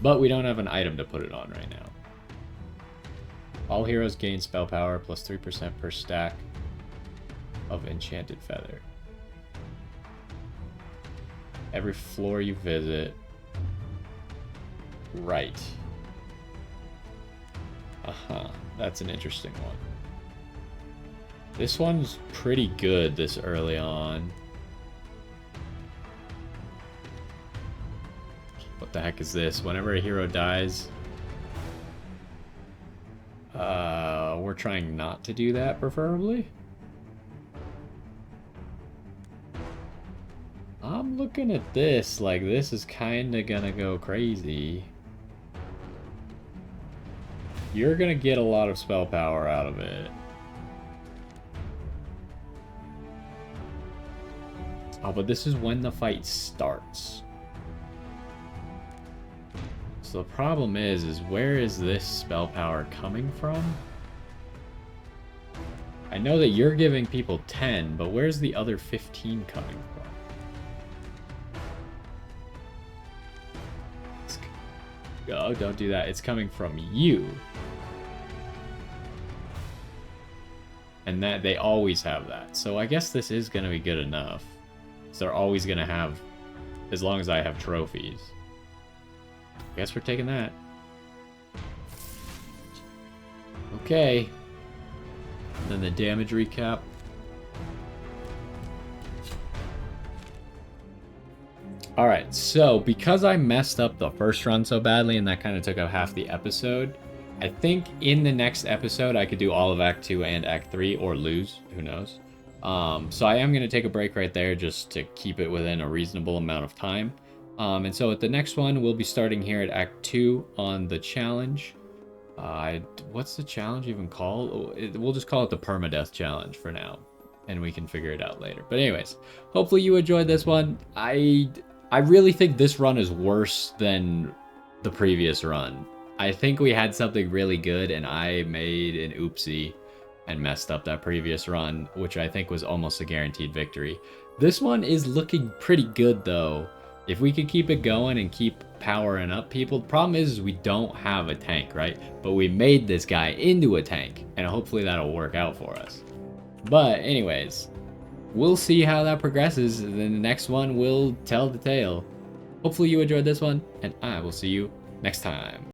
But we don't have an item to put it on right now. All heroes gain spell power plus 3% per stack of Enchanted Feather. Every floor you visit. Right. Uh-huh. That's an interesting one. This one's pretty good this early on. What the heck is this? Whenever a hero dies... we're trying not to do that, preferably. I'm looking at this, like, this is kind of gonna go crazy. You're gonna get a lot of spell power out of it. Oh, but this is when the fight starts. So the problem is where is this spell power coming from? I know that you're giving people 10, but where's the other 15 coming from? Oh, don't do that. It's coming from you. And that they always have that. So I guess this is going to be good enough. So they're always going to have, as long as I have trophies. I guess we're taking that. Okay. And then the damage recap. Alright, so because I messed up the first run so badly and that kind of took up half the episode, I think in the next episode I could do all of Act 2 and Act 3 or lose. Who knows? So I am going to take a break right there just to keep it within a reasonable amount of time. And so at the next one, we'll be starting here at Act 2 on the challenge. What's the challenge even called? We'll just call it the Permadeath Challenge for now, and we can figure it out later. But anyways, hopefully you enjoyed this one. I really think this run is worse than the previous run. I think we had something really good, and I made an oopsie and messed up that previous run, which I think was almost a guaranteed victory. This one is looking pretty good, though. If we could keep it going and keep powering up people, the problem is we don't have a tank, right? But we made this guy into a tank, and hopefully that'll work out for us. But anyways, we'll see how that progresses, and then the next one will tell the tale. Hopefully you enjoyed this one, and I will see you next time.